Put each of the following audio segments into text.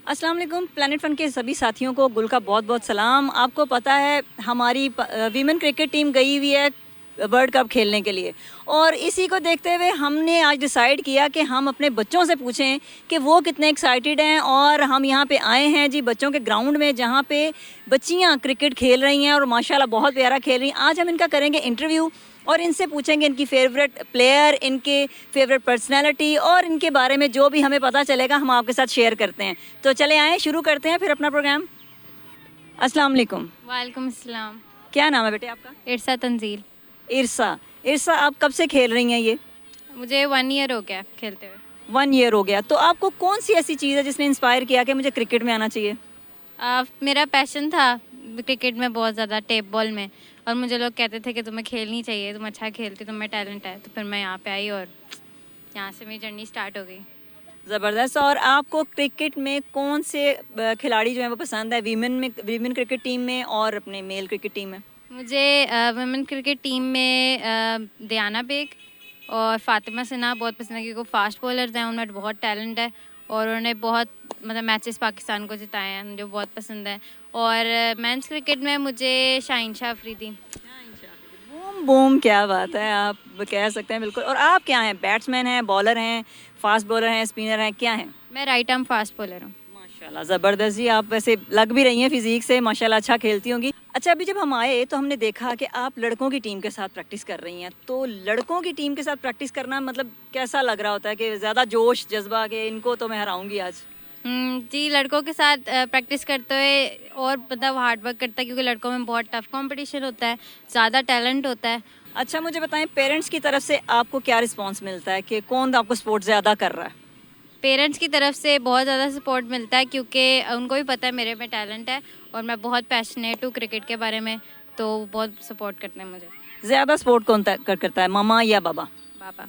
अस्सलाम वालेकुम। Planet fun के सभी साथियों को गुल का बहुत बहुत सलाम। आपको पता है हमारी वीमेन क्रिकेट टीम गई हुई है वर्ल्ड कप खेलने के लिए, और इसी को देखते हुए हमने आज डिसाइड किया कि हम अपने बच्चों से पूछें कि वो कितने एक्साइटेड हैं। और हम यहाँ पे आए हैं जी बच्चों के ग्राउंड में, जहाँ पे बच्चियाँ क्रिकेट खेल रही हैं और माशाल्लाह बहुत प्यारा खेल रही हैं। आज हम इनका करेंगे इंटरव्यू और इनसे पूछेंगे इनकी फेवरेट प्लेयर, इनके फेवरेट पर्सनैलिटी और इनके बारे में जो भी हमें पता चलेगा हम आपके साथ शेयर करते हैं। तो चले आएँ, शुरू करते हैं फिर अपना प्रोग्राम। अस्सलाम वालेकुम। वालेकुम अस्सलाम। क्या नाम है बेटे आपका? इरसा तंजील। इरसा, आप कब से खेल रही हैं ये? मुझे 1 ईयर हो गया खेलते हुए। 1 ईयर हो गया। तो आपको कौन सी ऐसी चीज़ है जिसने इंस्पायर किया कि मुझे क्रिकेट में आना चाहिए? मेरा पैशन था क्रिकेट में बहुत ज़्यादा, टेप बॉल में, और मुझे लोग कहते थे कि तुम्हें खेलनी चाहिए, तुम अच्छा खेलती, तुम्हें टैलेंट है। तो फिर मैं यहाँ पे आई और यहाँ से मेरी जर्नी स्टार्ट हो गई। ज़बरदस्त। और आपको क्रिकेट में कौन से खिलाड़ी जो है वो पसंद है, वीमेन क्रिकेट टीम में और अपने मेल क्रिकेट टीम में? मुझे वुमेन क्रिकेट टीम में दियाना बेग और फातिमा सिन्हा बहुत पसंद है, क्योंकि वो फास्ट बॉलर्स हैं, उनमें बहुत टैलेंट है और उन्होंने बहुत मतलब मैचेस पाकिस्तान को जिताए हैं, मुझे बहुत पसंद है। और मेंस क्रिकेट में मुझे शाहीन शाह अफरीदी। बूम बूम, क्या बात है, आप कह सकते हैं बिल्कुल। और आप क्या हैं, बैट्समैन हैं, बॉलर हैं, फास्ट बॉलर हैं, स्पिनर हैं, क्या हैं? मैं राइट आर्म फास्ट बॉलर हूँ। माशाल्लाह, ज़बरदस्त जी। आप वैसे लग भी रही हैं फिजिक से, माशाल्लाह अच्छा खेलती होंगी। अच्छा, अभी जब हम आए तो हमने देखा कि आप लड़कों की टीम के साथ प्रैक्टिस कर रही हैं, तो लड़कों की टीम के साथ प्रैक्टिस करना मतलब कैसा लग रहा होता है कि ज़्यादा जोश जज्बा कि इनको तो मैं हराऊंगी आज? जी, लड़कों के साथ प्रैक्टिस करते हुए और मतलब हार्ड वर्क करता है, क्योंकि लड़कों में बहुत टफ कंपटीशन होता है, ज़्यादा टैलेंट होता है। अच्छा, मुझे बताएं पेरेंट्स की तरफ से आपको क्या रिस्पॉन्स मिलता है कि कौन आपको सपोर्ट ज़्यादा कर रहा है? पेरेंट्स की तरफ से बहुत ज़्यादा सपोर्ट मिलता है, क्योंकि उनको भी पता है मेरे में टैलेंट है और मैं बहुत पैशनेट हूँ क्रिकेट के बारे में, तो वो बहुत सपोर्ट करते हैं मुझे। ज़्यादा सपोर्ट कौन करता है, मामा या बाबा? पापा।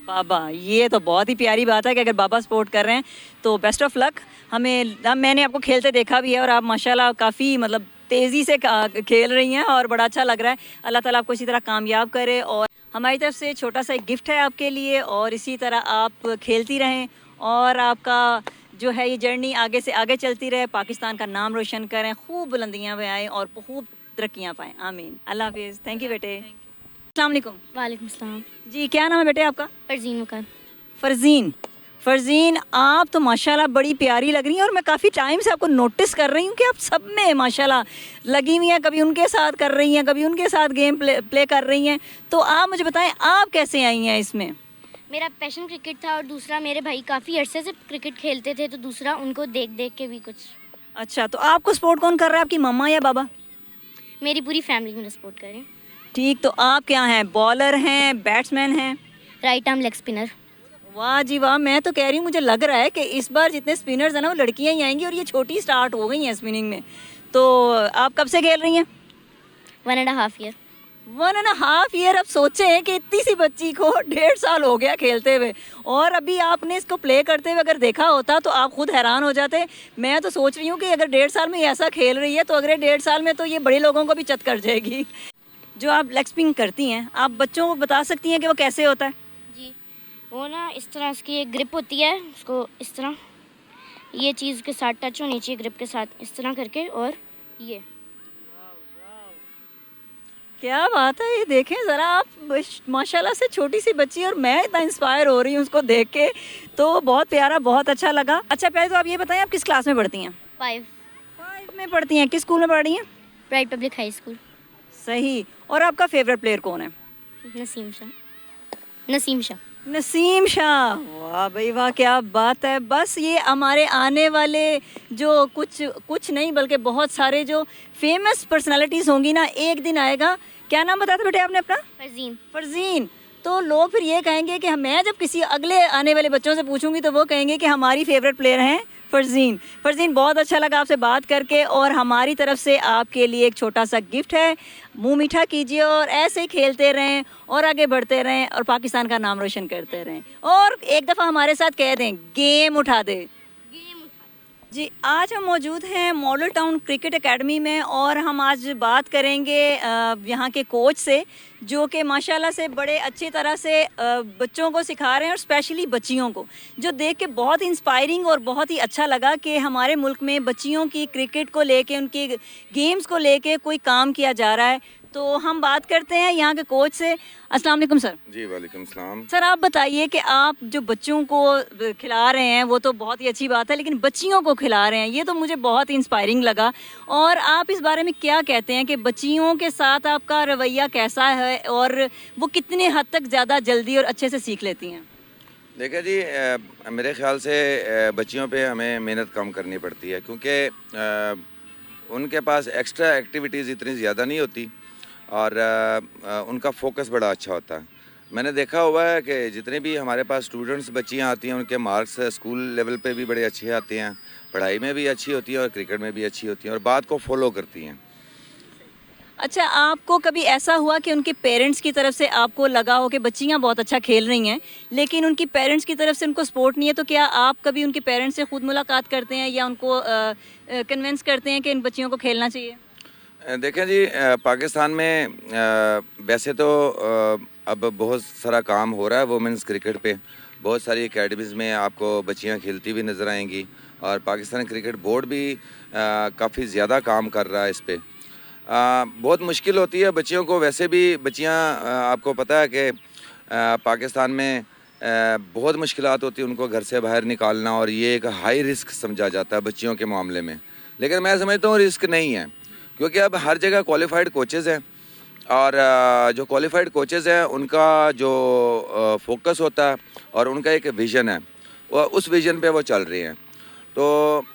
बाबा, ये तो बहुत ही प्यारी बात है कि अगर बाबा सपोर्ट कर रहे हैं तो बेस्ट ऑफ लक। मैंने आपको खेलते देखा भी है और आप माशाल्लाह काफ़ी मतलब तेज़ी से खेल रही हैं और बड़ा अच्छा लग रहा है। अल्लाह ताला आपको इसी तरह कामयाब करे। और हमारी तरफ से छोटा सा एक गिफ्ट है आपके लिए, और इसी तरह आप खेलती रहें और आपका जो है ये जर्नी आगे से आगे चलती रहे, पाकिस्तान का नाम रोशन करें, खूब बुलंदियाँ पे आएँ और खूब तरक्कियाँ पाएँ। आमीन। अल्लाह हाफिज़। थैंक यू बेटे। अस्सलाम वालेकुम। वालेकुम सलाम। जी, क्या नाम है बेटे आपका? फरजीन मकान। फ़रज़ीन, आप तो माशाल्लाह बड़ी प्यारी लग रही हैं और मैं काफ़ी टाइम से आपको नोटिस कर रही हूँ कि आप सब में माशाल्लाह लगी हुई हैं। कभी उनके साथ कर रही हैं, कभी उनके साथ गेम प्ले कर रही हैं। तो आप मुझे बताएं आप कैसे आई हैं इसमें? मेरा पैशन क्रिकेट था और दूसरा मेरे भाई काफ़ी अरसे से क्रिकेट खेलते थे, तो दूसरा उनको देख देख के भी कुछ। अच्छा, तो आपको सपोर्ट कौन कर रहा है, आपकी मम्मा या बाबा? मेरी पूरी फैमिली मेरा सपोर्ट करें। ठीक, तो आप क्या हैं, बॉलर हैं, बैट्समैन हैं? Right arm leg spinner. वाह जी वाह, मैं तो कह रही हूँ मुझे लग रहा है कि इस बार जितने स्पिनर्स हैं ना वो लड़कियाँ ही आएंगी, और ये छोटी स्टार्ट हो गई हैं स्पिनिंग में। तो आप कब से खेल रही हैं? 1.5 ईयर। 1.5 ईयर। अब सोचें कि इतनी सी बच्ची को 1.5 साल हो गया खेलते हुए, और अभी आपने इसको प्ले करते हुए अगर देखा होता तो आप खुद हैरान हो जाते। मैं तो सोच रही हूँ कि अगर 1.5 साल में ऐसा खेल रही है तो अगले 1.5 साल में तो ये बड़े लोगों को भी चत कर जाएगी। जो आप लेग स्पिन करती हैं, आप बच्चों को बता सकती हैं कि वो कैसे होता है? जी, वो ना इस तरह उसकी एक ग्रिप होती है, उसको इस तरह ये चीज़ के साथ टच होनी चाहिए, ग्रिप के साथ इस तरह करके, और ये। क्या बात है, ये देखें ज़रा आप, माशाल्लाह से छोटी सी बच्ची और मैं इतना इंस्पायर हो रही हूँ उसको देख के, तो बहुत प्यारा, बहुत अच्छा लगा। अच्छा, पहले तो आप ये बताएं आप किस क्लास में पढ़ती हैं? 5 में पढ़ती हैं। किस स्कूल में पढ़ रही हैं? Pride public high school. सही। और आपका फेवरेट प्लेयर कौन है? नसीम शाह। नसीम शाह। नसीम शाह, वाह भाई वाह, क्या बात है। बस ये हमारे आने वाले जो कुछ नहीं बल्कि बहुत सारे जो फेमस पर्सनालिटीज़ होंगी ना, एक दिन आएगा। क्या नाम बताते बेटे आपने अपना? फरजीन। तो लोग फिर ये कहेंगे कि मैं जब किसी अगले आने वाले बच्चों से पूछूंगी तो वो कहेंगे कि हमारी फेवरेट प्लेयर हैं फरजीन। बहुत अच्छा लगा आपसे बात करके, और हमारी तरफ से आपके लिए एक छोटा सा गिफ्ट है। मुंह मीठा कीजिए और ऐसे ही खेलते रहें और आगे बढ़ते रहें और पाकिस्तान का नाम रोशन करते रहें। और एक दफ़ा हमारे साथ कह दें, गेम उठा दे। जी, आज हम मौजूद हैं मॉडल टाउन क्रिकेट एकेडमी में और हम आज बात करेंगे यहाँ के कोच से, जो कि माशाल्लाह से बड़े अच्छी तरह से बच्चों को सिखा रहे हैं और स्पेशली बच्चियों को, जो देख के बहुत इंस्पायरिंग और बहुत ही अच्छा लगा कि हमारे मुल्क में बच्चियों की क्रिकेट को लेके, उनकी गेम्स को लेके कोई काम किया जा रहा है। तो हम बात करते हैं यहाँ के कोच से। अस्सलाम वालेकुम सर। जी वालेकुम सलाम। सर, आप बताइए कि आप जो बच्चों को खिला रहे हैं वो तो बहुत ही अच्छी बात है, लेकिन बच्चियों को खिला रहे हैं ये तो मुझे बहुत ही इंस्पायरिंग लगा। और आप इस बारे में क्या कहते हैं कि बच्चियों के साथ आपका रवैया कैसा है और वो कितने हद तक ज़्यादा जल्दी और अच्छे से सीख लेती हैं? देखिए जी, मेरे ख्याल से बच्चियों पे हमें मेहनत कम करनी पड़ती है, क्योंकि उनके पास एक्स्ट्रा एक्टिविटीज़ इतनी ज़्यादा नहीं होती और उनका फोकस बड़ा अच्छा होता है। मैंने देखा हुआ है कि जितने भी हमारे पास स्टूडेंट्स बच्चियां आती हैं, उनके मार्क्स स्कूल लेवल पे भी बड़े अच्छे आते हैं, पढ़ाई में भी अच्छी होती हैं और क्रिकेट में भी अच्छी होती हैं और बात को फॉलो करती हैं। अच्छा, आपको कभी ऐसा हुआ कि उनके पेरेंट्स की तरफ से आपको लगा हो कि बच्चियां बहुत अच्छा खेल रही हैं, लेकिन उनकी पेरेंट्स की तरफ से उनको सपोर्ट नहीं है, तो क्या आप कभी उनके पेरेंट्स से खुद मुलाकात करते हैं या उनको कन्विंस करते हैं कि इन बच्चियों को खेलना चाहिए? देखें जी, पाकिस्तान में वैसे तो अब बहुत सारा काम हो रहा है वुमेंस क्रिकेट पे। बहुत सारी एकेडमीज़ में आपको बच्चियां खेलती हुई नज़र आएंगी और पाकिस्तान क्रिकेट बोर्ड भी काफ़ी ज़्यादा काम कर रहा है इस पे। बहुत मुश्किल होती है बच्चियों को, वैसे भी बच्चियां आपको पता है कि पाकिस्तान में बहुत मुश्किलात होती है उनको घर से बाहर निकालना, और ये एक हाई रिस्क समझा जाता है बच्चियों के मामले में। लेकिन मैं समझता हूँ रिस्क नहीं है, क्योंकि अब हर जगह क्वालिफाइड कोचेज़ हैं और जो क्वालिफाइड कोचेज़ हैं उनका जो फोकस होता है और उनका एक विज़न है, वो उस विज़न पे वो चल रहे हैं। तो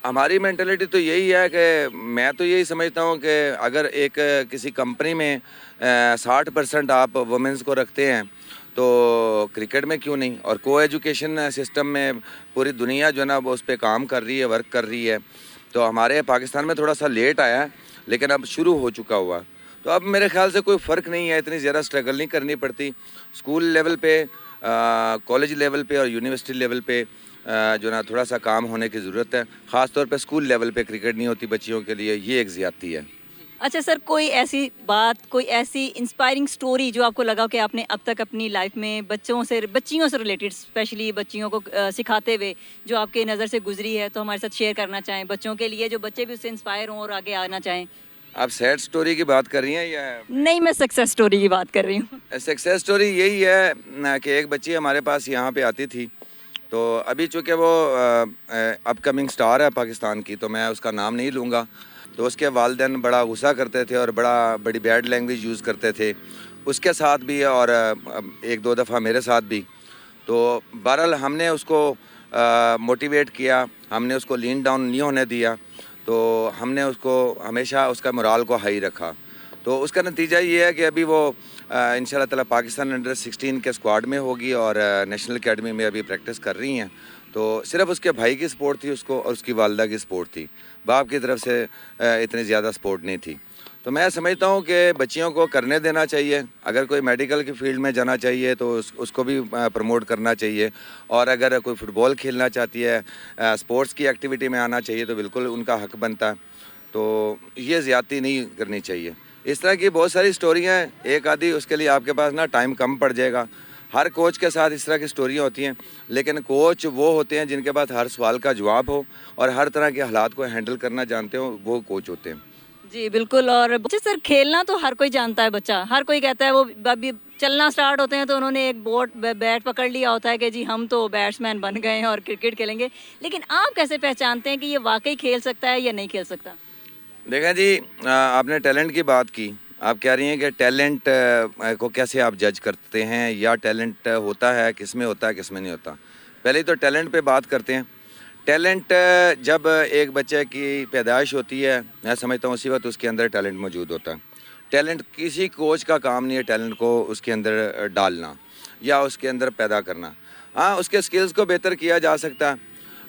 हमारी मेंटालिटी तो यही है कि मैं तो यही समझता हूँ कि अगर एक किसी कंपनी में 60% आप वुमेंस को रखते हैं तो क्रिकेट में क्यों नहीं। और को एजुकेशन सिस्टम में पूरी दुनिया जो है ना वो उस पर काम कर रही है, वर्क कर रही है। तो हमारे पाकिस्तान में थोड़ा सा लेट आया है, लेकिन अब शुरू हो चुका हुआ। तो अब मेरे ख्याल से कोई फ़र्क नहीं है, इतनी ज़्यादा स्ट्रगल नहीं करनी पड़ती। स्कूल लेवल पे, कॉलेज लेवल पे और यूनिवर्सिटी लेवल पे जो ना थोड़ा सा काम होने की ज़रूरत है। ख़ास तौर पे स्कूल लेवल पे क्रिकेट नहीं होती बच्चियों के लिए, ये एक ज़्यादती है। अच्छा सर, कोई ऐसी बात, कोई ऐसी इंस्पायरिंग स्टोरी जो आपको लगा कि आपने अब तक अपनी लाइफ में बच्चियों से रिलेटेड, स्पेशली बच्चियों को सिखाते हुए जो आपके नज़र से गुजरी है, तो हमारे साथ शेयर करना चाहें बच्चों के लिए, जो बच्चे भी उससे इंस्पायर हों और आगे आना चाहें? आप सैड स्टोरी की बात कर रही हैं या? नहीं, मैं सक्सेस स्टोरी की बात कर रही हूँ। सक्सेस स्टोरी यही है कि एक बच्ची हमारे पास यहाँ पे आती थी, तो अभी चूँकि वो अपकमिंग स्टार है पाकिस्तान की, तो मैं उसका नाम नहीं लूँगा। तो उसके वालिदैन बड़ा गुस्सा करते थे और बड़ी बैड लैंग्वेज यूज़ करते थे उसके साथ भी और एक दो दफ़ा मेरे साथ भी। तो बहरहाल हमने उसको मोटिवेट किया, हमने उसको लीन डाउन नहीं होने दिया, तो हमने उसको हमेशा उसका मोराल को हाई रखा। तो उसका नतीजा ये है कि अभी वो इंशाल्लाह ताला पाकिस्तान अंडर-16 के स्क्वाड में होगी और नेशनल एकेडमी में अभी प्रैक्टिस कर रही हैं। तो सिर्फ उसके भाई की सपोर्ट थी उसको और उसकी वालदा की सपोर्ट थी, बाप की तरफ से इतनी ज़्यादा सपोर्ट नहीं थी। तो मैं समझता हूँ कि बच्चियों को करने देना चाहिए। अगर कोई मेडिकल की फील्ड में जाना चाहिए तो उसको भी प्रमोट करना चाहिए, और अगर कोई फ़ुटबॉल खेलना चाहती है, स्पोर्ट्स की एक्टिविटी में आना चाहिए, तो बिल्कुल उनका हक बनता है। तो ये ज़्यादती नहीं करनी चाहिए। इस तरह की बहुत सारी स्टोरियाँ हैं, एक आधी उसके लिए आपके पास ना टाइम कम पड़ जाएगा। हर कोच के साथ इस तरह की स्टोरियाँ होती हैं, लेकिन कोच वो होते हैं जिनके पास हर सवाल का जवाब हो और हर तरह के हालात को हैंडल करना जानते हो, वो कोच होते हैं। जी बिल्कुल। और बच्चे सर, खेलना तो हर कोई जानता है, बच्चा हर कोई कहता है, वो अभी चलना स्टार्ट होते हैं तो उन्होंने एक बैट पकड़ लिया होता है कि जी हम तो बैट्समैन बन गए हैं और क्रिकेट खेलेंगे। लेकिन आप कैसे पहचानते हैं कि ये वाकई खेल सकता है या नहीं खेल सकता? देखा जी, आपने टैलेंट की बात की। आप कह रही हैं कि टैलेंट को कैसे आप जज करते हैं, या टैलेंट होता है किस में होता है किस में नहीं होता। पहले तो टैलेंट पे बात करते हैं। टैलेंट जब एक बच्चे की पैदाइश होती है, मैं समझता हूँ उसी वक्त उसके अंदर टैलेंट मौजूद होता है। टैलेंट किसी कोच का काम नहीं है टैलेंट को उसके अंदर डालना या उसके अंदर पैदा करना। हाँ, उसके स्किल्स को बेहतर किया जा सकता है,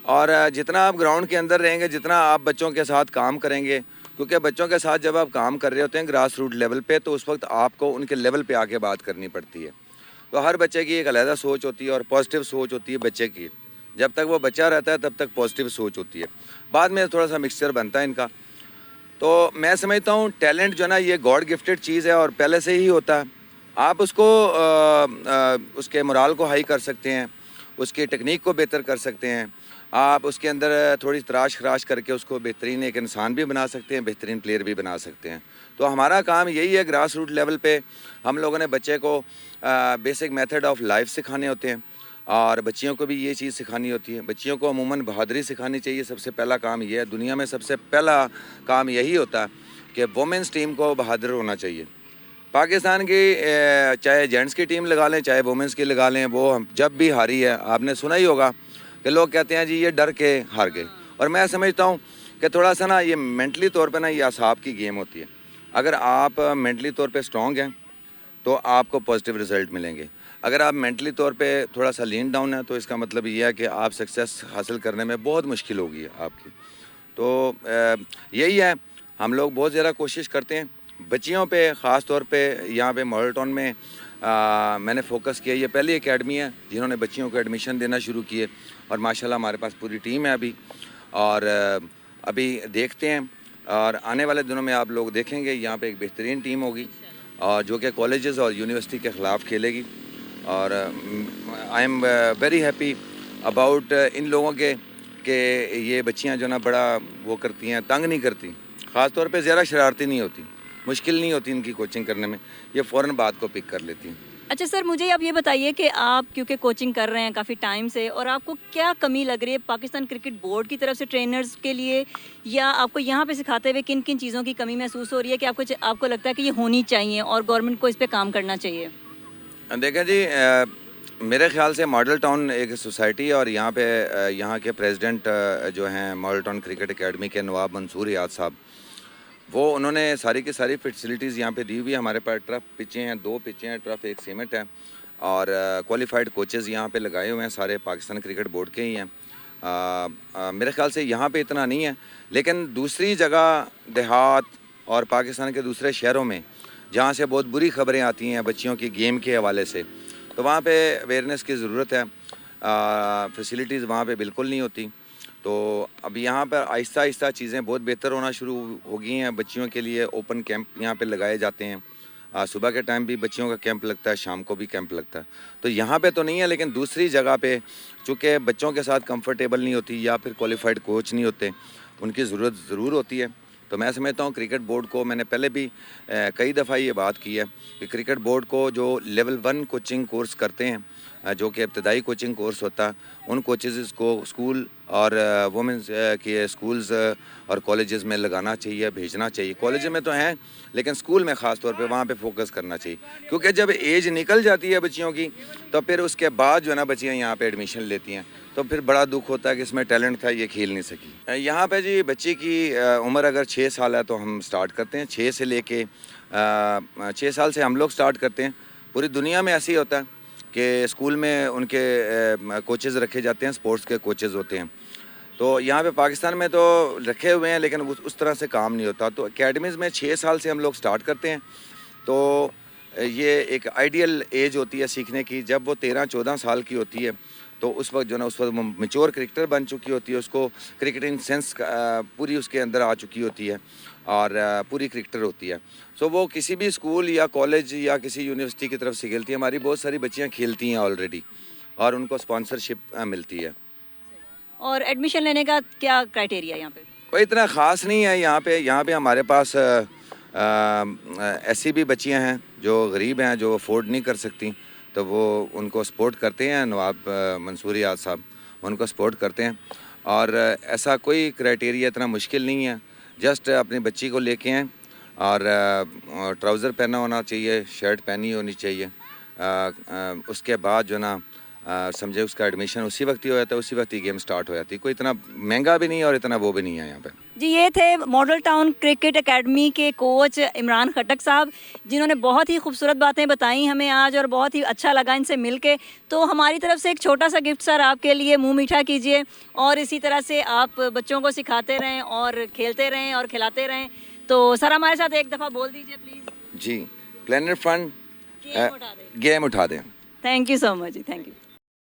और जितना आप ग्राउंड के अंदर रहेंगे, जितना आप बच्चों के साथ काम करेंगे, क्योंकि बच्चों के साथ जब आप काम कर रहे होते हैं ग्रास रूट लेवल पे, तो उस वक्त आपको उनके लेवल पे आके बात करनी पड़ती है। तो हर बच्चे की एक अलग सोच होती है और पॉजिटिव सोच होती है बच्चे की, जब तक वो बच्चा रहता है तब तक पॉजिटिव सोच होती है, बाद में थोड़ा सा मिक्सचर बनता है इनका। तो मैं समझता हूँ टैलेंट जो है ना ये गॉड गिफ्टेड चीज़ है और पहले से ही होता है। आप उसको उसके मोराल को हाई कर सकते हैं, उसकी टेक्निक को बेहतर कर सकते हैं, आप उसके अंदर थोड़ी तराश खराश करके उसको बेहतरीन एक इंसान भी बना सकते हैं, बेहतरीन प्लेयर भी बना सकते हैं। तो हमारा काम यही है, ग्रास रूट लेवल पे हम लोगों ने बच्चे को बेसिक मेथड ऑफ लाइफ सिखाने होते हैं और बच्चियों को भी ये चीज़ सिखानी होती है। बच्चियों को अमूमन बहादुरी सिखानी चाहिए, सबसे पहला काम ये है। दुनिया में सबसे पहला काम यही होता है कि वुमेंस टीम को बहादुर होना चाहिए। पाकिस्तान की चाहे जेंट्स की टीम लगा लें चाहे वुमेंस की लगा लें, वो जब भी हारी है आपने सुना ही होगा कि लोग कहते हैं जी ये डर के हार गए। और मैं समझता हूँ कि थोड़ा सा ना ये मेंटली तौर पे ना ये असाब की गेम होती है। अगर आप मेंटली तौर पे स्ट्रॉन्ग हैं तो आपको पॉजिटिव रिजल्ट मिलेंगे। अगर आप मेंटली तौर पे थोड़ा सा लीन डाउन है तो इसका मतलब ये है कि आप सक्सेस हासिल करने में बहुत मुश्किल होगी आपकी। तो यही है, हम लोग बहुत ज़्यादा कोशिश करते हैं बच्चियों पे, ख़ास तौर पे यहाँ पे मॉडल टाउन में मैंने फोकस किया। ये पहली एकेडमी है जिन्होंने बच्चियों को एडमिशन देना शुरू किए और माशाल्लाह हमारे पास पूरी टीम है अभी। और अभी देखते हैं और आने वाले दिनों में आप लोग देखेंगे यहाँ पे एक बेहतरीन टीम होगी और जो कि कॉलेजेस और यूनिवर्सिटी के ख़िलाफ़ खेलेगी। और I am very happy about in लोगों के कि ये बच्चियाँ जो ना बड़ा वो करती हैं, तंग नहीं करती, ख़ास तौर पे ज़्यादा शरारती नहीं होती, मुश्किल नहीं होती इनकी कोचिंग करने में, ये फ़ौरन बात को पिक कर लेती हैं। अच्छा सर, मुझे आप ये बताइए कि आप क्योंकि कोचिंग कर रहे हैं काफ़ी टाइम से, और आपको क्या कमी लग रही है पाकिस्तान क्रिकेट बोर्ड की तरफ से ट्रेनर्स के लिए, या आपको यहाँ पे सिखाते हुए किन किन चीज़ों की कमी महसूस हो रही है कि आपको लगता है कि ये होनी चाहिए और गवर्नमेंट को इस पर काम करना चाहिए? देखें जी, मेरे ख्याल से मॉडल टाउन एक सोसाइटी है और यहाँ पे यहाँ के प्रेसिडेंट जो हैं मॉडल टाउन क्रिकेट एकेडमी के नवाब मंसूर याद साहब, वो उन्होंने सारी की सारी फैसिलिटीज़ यहाँ पे दी हुई है। हमारे पास टर्फ पिचें हैं, 2 पिचें हैं, टर्फ एक सीमेंट है और क्वालिफाइड कोचेज़ यहाँ पे लगाए हुए हैं, सारे पाकिस्तान क्रिकेट बोर्ड के ही हैं। मेरे ख्याल से यहाँ पे इतना नहीं है, लेकिन दूसरी जगह देहात और पाकिस्तान के दूसरे शहरों में जहाँ से बहुत बुरी खबरें आती हैं बच्चियों की गेम के हवाले से, तो वहाँ पे अवेयरनेस की ज़रूरत है। फैसिलिटीज़ वहाँ पे बिल्कुल नहीं होती। तो अब यहाँ पर आहिस्ता आहिस्ता चीज़ें बहुत बेहतर होना शुरू हो गई हैं। बच्चियों के लिए ओपन कैंप यहाँ पे लगाए जाते हैं। सुबह के टाइम भी बच्चियों का कैंप लगता है, शाम को भी कैंप लगता है। तो यहाँ पे तो नहीं है, लेकिन दूसरी जगह पे चूँकि बच्चों के साथ कंफर्टेबल नहीं होती या फिर क्वालिफाइड कोच नहीं होते, उनकी ज़रूरत ज़रूर होती है। तो मैं समझता हूँ क्रिकेट बोर्ड को, मैंने पहले भी कई दफ़ा ये बात की है कि क्रिकेट बोर्ड को जो लेवल 1 कोचिंग कोर्स करते हैं, जो कि इब्तदाई कोचिंग कोर्स होता है, उन कोचेज़ को स्कूल और वुमेंस के स्कूल्स और कॉलेजेस में लगाना चाहिए, भेजना चाहिए। कॉलेज में तो हैं, लेकिन स्कूल में ख़ास तौर पे वहाँ पे फोकस करना चाहिए, क्योंकि जब एज निकल जाती है बच्चियों की तो फिर उसके बाद जो है ना बच्चियाँ यहाँ पे एडमिशन लेती हैं, तो फिर बड़ा दुख होता है कि इसमें टैलेंट था, ये खेल नहीं सकी। यहाँ पे जी बच्ची की उम्र अगर 6 साल है तो हम स्टार्ट करते हैं, 6 से लेके 6 साल से हम लोग स्टार्ट करते हैं। पूरी दुनिया में ऐसे ही होता है कि स्कूल में उनके कोचेज़ रखे जाते हैं, स्पोर्ट्स के कोचेज़ होते हैं। तो यहाँ पे पाकिस्तान में तो रखे हुए हैं, लेकिन उस तरह से काम नहीं होता। तो एकेडमीज़ में 6 साल से हम लोग स्टार्ट करते हैं। तो ये एक आइडियल एज होती है सीखने की। जब वो 13-14 साल की होती है तो उस वक्त जो ना उस वक्त वो मैच्योर क्रिकेटर बन चुकी होती है, उसको क्रिकेटिंग सेंस पूरी उसके अंदर आ चुकी होती है और पूरी क्रिकेटर होती है। सो वो किसी भी स्कूल या कॉलेज या किसी यूनिवर्सिटी की तरफ से खेलती है। हमारी बहुत सारी बच्चियाँ खेलती हैं ऑलरेडी और उनको स्पॉन्सरशिप मिलती है। और एडमिशन लेने का क्या क्राइटेरिया यहाँ पे? कोई इतना ख़ास नहीं है यहाँ पे हमारे पास ऐसी भी बच्चियाँ हैं जो गरीब हैं, जो अफोर्ड नहीं कर सकती, तो वो उनको सपोर्ट करते हैं। नवाब मंसूर याद साहब उनको सपोर्ट करते हैं और ऐसा कोई क्राइटेरिया इतना मुश्किल नहीं है। जस्ट अपनी बच्ची को लेके आएँ और ट्राउज़र पहना होना चाहिए, शर्ट पहनी होनी चाहिए। उसके बाद जो ना समझे उसका एडमिशन उसी वक्त ही हो जाता है, उसी वक्त ही गेम स्टार्ट हो जाती है। कोई इतना महंगा भी नहीं है और इतना वो भी नहीं है यहाँ पे। जी, ये थे मॉडल टाउन क्रिकेट एकेडमी के कोच इमरान खटक साहब, जिन्होंने बहुत ही खूबसूरत बातें बताई हमें आज और बहुत ही अच्छा लगा इनसे मिलके। तो हमारी तरफ से एक छोटा सा गिफ्ट सर आपके लिए, मुंह मीठा कीजिए और इसी तरह से आप बच्चों को सिखाते रहें और खेलते रहें और खिलाते रहें। तो सर हमारे साथ एक दफ़ा बोल दीजिए प्लीज़। जी, प्लेनेट फंड गेम उठा दें। थैंक यू सो मच जी, थैंक यू।